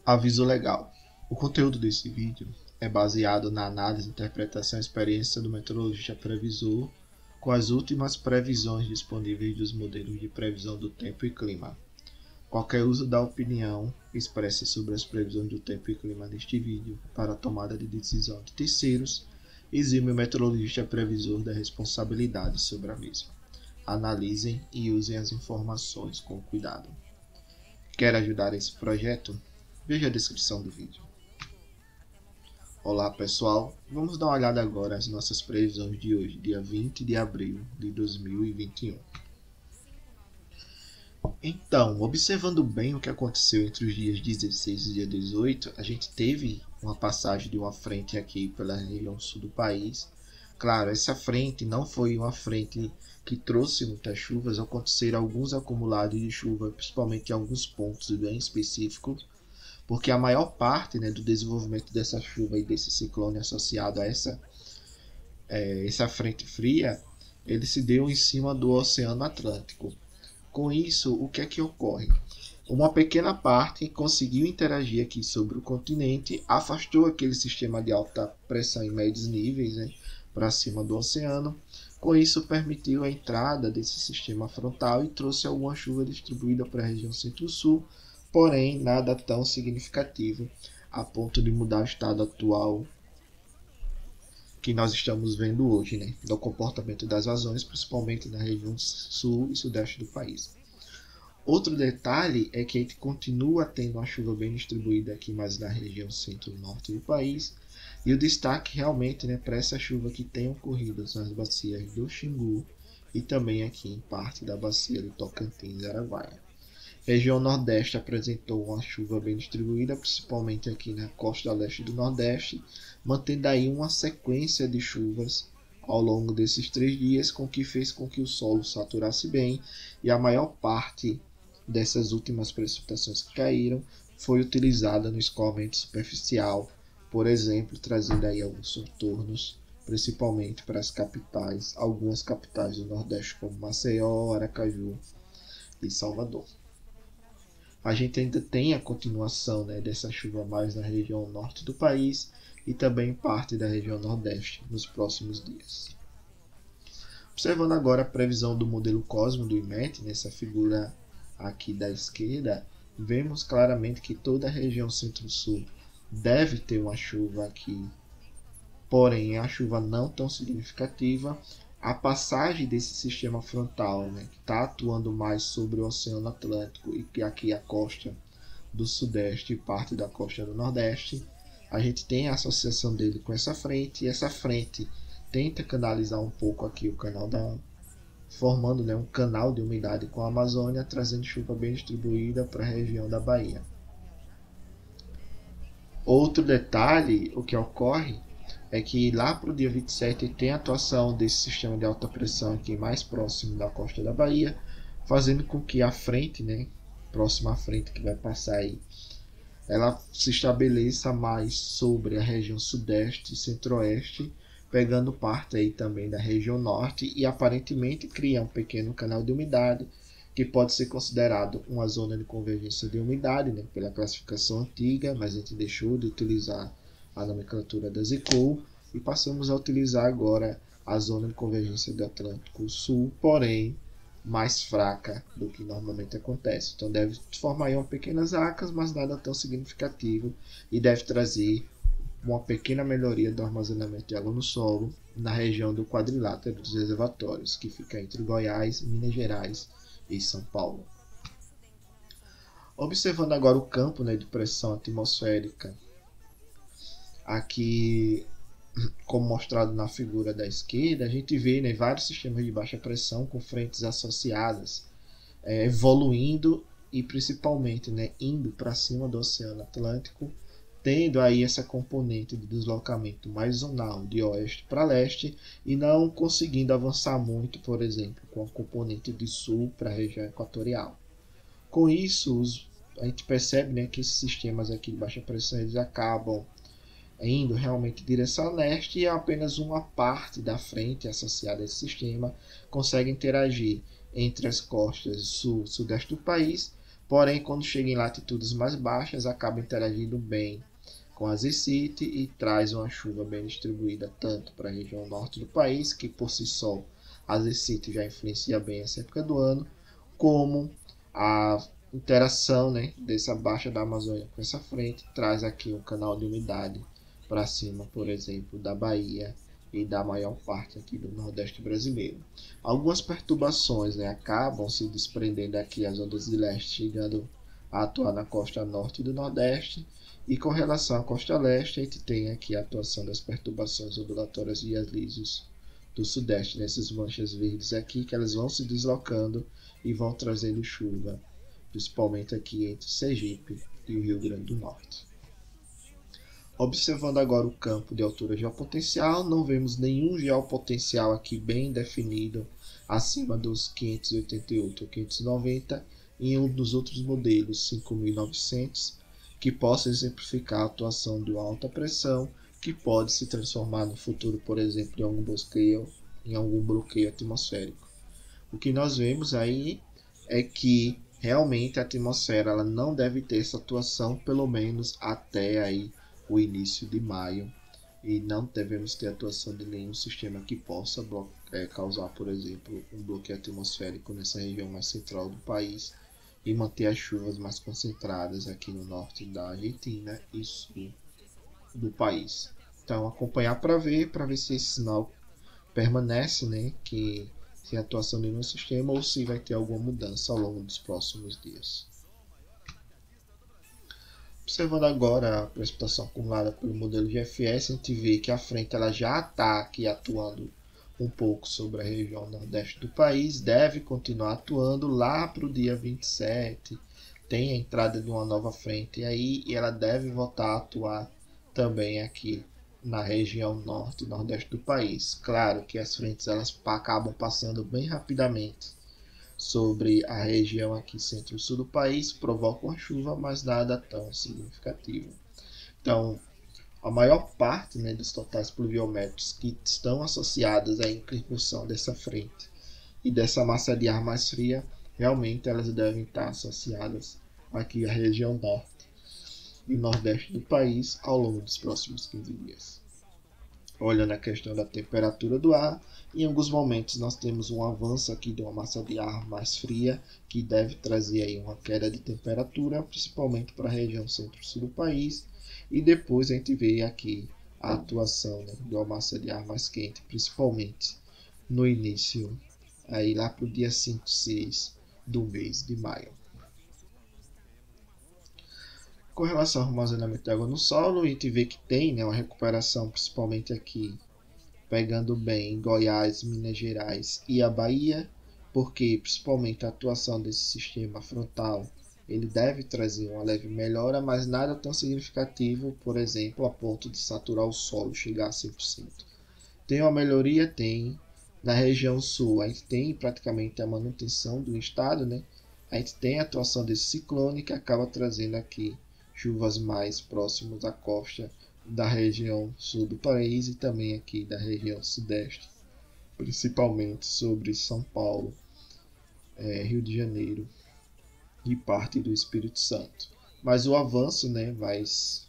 Aviso legal. O conteúdo desse vídeo é baseado na análise, interpretação e experiência do meteorologista previsor com as últimas previsões disponíveis dos modelos de previsão do tempo e clima. Qualquer uso da opinião expressa sobre as previsões do tempo e clima neste vídeo para a tomada de decisão de terceiros exime o meteorologista previsor da responsabilidade sobre a mesma. Analisem e usem as informações com cuidado. Quer ajudar esse projeto? Veja a descrição do vídeo. Olá pessoal, vamos dar uma olhada agora às nossas previsões de hoje, dia 20 de abril de 2021. Então, observando bem o que aconteceu entre os dias 16 e dia 18, a gente teve uma passagem de uma frente aqui pela região sul do país. Claro, essa frente não foi uma frente que trouxe muitas chuvas, aconteceram alguns acumulados de chuva, principalmente em alguns pontos bem específicos, porque a maior parte do desenvolvimento dessa chuva e desse ciclone associado a essa frente fria, ele se deu em cima do Oceano Atlântico. Com isso, o que é que ocorre? Uma pequena parte conseguiu interagir aqui sobre o continente, afastou aquele sistema de alta pressão em médios níveis para cima do oceano. Com isso, permitiu a entrada desse sistema frontal e trouxe alguma chuva distribuída para a região centro-sul, porém nada tão significativo a ponto de mudar o estado atual que nós estamos vendo hoje, do comportamento das vazões, principalmente na região sul e sudeste do país. Outro detalhe é que a gente continua tendo uma chuva bem distribuída aqui mais na região centro-norte do país, e o destaque realmente para essa chuva que tem ocorrido nas bacias do Xingu e também aqui em parte da bacia do Tocantins e Araguaia. Região Nordeste apresentou uma chuva bem distribuída, principalmente aqui na costa leste do Nordeste, mantendo aí uma sequência de chuvas ao longo desses 3 dias, com que fez com que o solo saturasse bem, e a maior parte dessas últimas precipitações que caíram foi utilizada no escoamento superficial, por exemplo, trazendo aí alguns contornos, principalmente para as capitais, algumas capitais do Nordeste como Maceió, Aracaju e Salvador. A gente ainda tem a continuação dessa chuva mais na região norte do país e também parte da região nordeste nos próximos dias. Observando agora a previsão do modelo Cosmo do IMET, nessa figura aqui da esquerda, vemos claramente que toda a região centro-sul deve ter uma chuva aqui, porém a chuva não tão significativa. A passagem desse sistema frontal, que está atuando mais sobre o Oceano Atlântico e que aqui a costa do Sudeste e parte da costa do Nordeste, a gente tem a associação dele com essa frente, e essa frente tenta canalizar um pouco aqui o canal formando um canal de umidade com a Amazônia, trazendo chuva bem distribuída para a região da Bahia. Outro detalhe, o que ocorre é que lá para o dia 27 tem a atuação desse sistema de alta pressão aqui mais próximo da costa da Bahia, fazendo com que a frente, próxima à frente que vai passar aí, ela se estabeleça mais sobre a região sudeste e centro-oeste, pegando parte aí também da região norte e aparentemente cria um pequeno canal de umidade que pode ser considerado uma zona de convergência de umidade, pela classificação antiga, mas a gente deixou de utilizar a nomenclatura da ZECOL e passamos a utilizar agora a zona de convergência do Atlântico Sul, porém mais fraca do que normalmente acontece. Então deve formar aí uma pequenas acas, mas nada tão significativo, e deve trazer uma pequena melhoria do armazenamento de água no solo na região do quadrilátero dos reservatórios, que fica entre Goiás, Minas Gerais e São Paulo. Observando agora o campo de pressão atmosférica, aqui, como mostrado na figura da esquerda, a gente vê vários sistemas de baixa pressão com frentes associadas, evoluindo e principalmente indo para cima do Oceano Atlântico, tendo aí essa componente de deslocamento mais zonal de oeste para leste e não conseguindo avançar muito, por exemplo, com a componente de sul para a região equatorial. Com isso, a gente percebe que esses sistemas aqui de baixa pressão eles acabam indo realmente em direção a leste, e apenas uma parte da frente associada a esse sistema consegue interagir entre as costas sul e sudeste do país, Porém, quando chega em latitudes mais baixas, acaba interagindo bem com a zecite e traz uma chuva bem distribuída tanto para a região norte do país, que por si só a zecite já influencia bem essa época do ano, como a interação, né, dessa baixa da Amazônia com essa frente traz aqui um canal de umidade para cima, por exemplo, da Bahia e da maior parte aqui do Nordeste brasileiro. Algumas perturbações, né, acabam se desprendendo aqui as ondas de leste, chegando a atuar na costa norte do Nordeste, e com relação à costa leste, a gente tem aqui a atuação das perturbações ondulatórias de lisos do sudeste, nessas manchas verdes aqui, que elas vão se deslocando e vão trazendo chuva, principalmente aqui entre Sergipe e o Rio Grande do Norte. Observando agora o campo de altura geopotencial, não vemos nenhum geopotencial aqui bem definido acima dos 588 ou 590 em um dos outros modelos 5900, que possa exemplificar a atuação de uma alta pressão que pode se transformar no futuro, por exemplo, em algum bloqueio atmosférico. O que nós vemos aí é que realmente a atmosfera ela não deve ter essa atuação, pelo menos até aí o início de maio, e não devemos ter atuação de nenhum sistema que possa causar, por exemplo, um bloqueio atmosférico nessa região mais central do país e manter as chuvas mais concentradas aqui no norte da Argentina e sul do país. Então acompanhar para ver se esse sinal permanece, né, que sem atuação de nenhum sistema, ou se vai ter alguma mudança ao longo dos próximos dias. Observando agora a precipitação acumulada pelo modelo GFS, a gente vê que a frente ela já está aqui atuando um pouco sobre a região nordeste do país, deve continuar atuando lá para o dia 27, tem a entrada de uma nova frente aí, e ela deve voltar a atuar também aqui na região norte e nordeste do país. Claro que as frentes elas acabam passando bem rapidamente sobre a região aqui centro-sul do país, provocam a chuva, mas nada tão significativo. Então, a maior parte, né, dos totais pluviométricos que estão associados à incursão dessa frente e dessa massa de ar mais fria, realmente elas devem estar associadas aqui à região norte e nordeste do país ao longo dos próximos 15 dias. Olhando a questão da temperatura do ar, em alguns momentos nós temos um avanço aqui de uma massa de ar mais fria, que deve trazer aí uma queda de temperatura, principalmente para a região centro-sul do país, e depois a gente vê aqui a atuação, né, de uma massa de ar mais quente, principalmente no início, aí lá para o dia 5, 6 do mês de maio. Com relação ao armazenamento de água no solo, a gente vê que tem, né, uma recuperação, principalmente aqui, pegando bem Goiás, Minas Gerais e a Bahia, porque principalmente a atuação desse sistema frontal, ele deve trazer uma leve melhora, mas nada tão significativo, por exemplo, a ponto de saturar o solo, chegar a 100%. Tem uma melhoria? Tem. Na região sul, a gente tem praticamente a manutenção do estado, né? A gente tem a atuação desse ciclone que acaba trazendo aqui chuvas mais próximas à costa da região sul do país e também aqui da região sudeste, principalmente sobre São Paulo, Rio de Janeiro e parte do Espírito Santo. Mas o avanço, né, mais,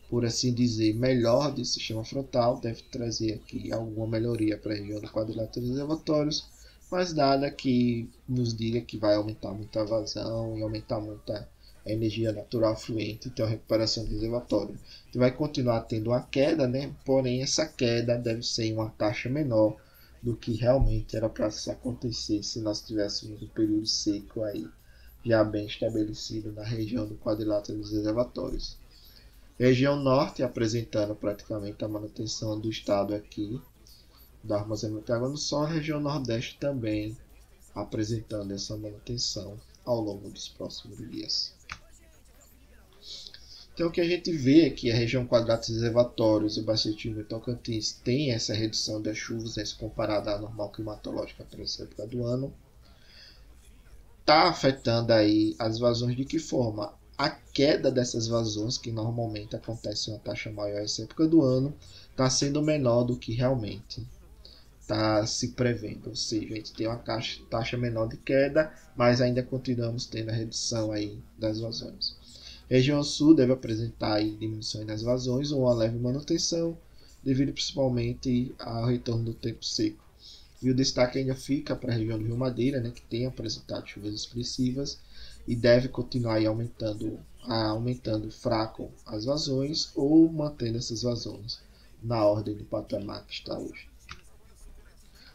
por assim dizer, melhor desse sistema frontal deve trazer aqui alguma melhoria para a região do quadrilátero dos reservatórios, mas nada que nos diga que vai aumentar muita vazão e aumentar muita a energia natural fluente, então a recuperação do reservatório. Então vai continuar tendo uma queda, né? Porém essa queda deve ser em uma taxa menor do que realmente era para acontecer se nós tivéssemos um período seco aí, já bem estabelecido na região do quadrilátero dos reservatórios. Região norte apresentando praticamente a manutenção do estado aqui, do armazenamento de água no solo, a região nordeste também apresentando essa manutenção ao longo dos próximos dias. Então o que a gente vê é que a região quadrilátero dos reservatórios, o Baixo-Tietê e Tocantins tem essa redução das chuvas, né, comparada à normal climatológica para essa época do ano. Está afetando aí as vazões de que forma? A queda dessas vazões, que normalmente acontece em uma taxa maior essa época do ano, está sendo menor do que realmente está se prevendo, ou seja, a gente tem uma taxa menor de queda, mas ainda continuamos tendo a redução aí das vazões. Região Sul deve apresentar aí diminuição nas vazões ou uma leve manutenção, devido principalmente ao retorno do tempo seco. E o destaque ainda fica para a região do Rio Madeira, né, que tem apresentado chuvas expressivas e deve continuar aí aumentando fraco as vazões ou mantendo essas vazões na ordem do patamar que está hoje.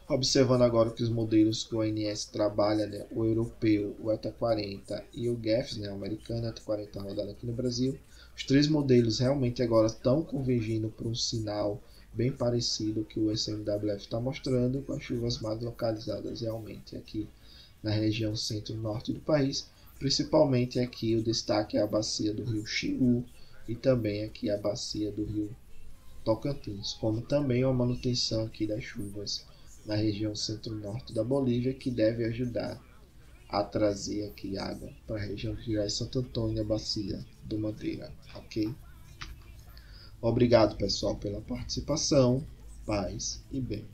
Observando agora que os modelos que o ONS trabalha, né, o europeu, o ETA40 e o GEFS, né, o americano, o ETA40 rodado aqui no Brasil, os três modelos realmente agora estão convergindo para um sinal bem parecido que o SMWF está mostrando, com as chuvas mais localizadas realmente aqui na região centro-norte do país, principalmente aqui o destaque é a bacia do rio Xingu e também aqui a bacia do rio Tocantins, como também uma manutenção aqui das chuvas na região centro-norte da Bolívia, que deve ajudar a trazer aqui água para a região de Gerais Santo Antônio e a bacia do Madeira, ok? Obrigado, pessoal, pela participação. Paz e bem.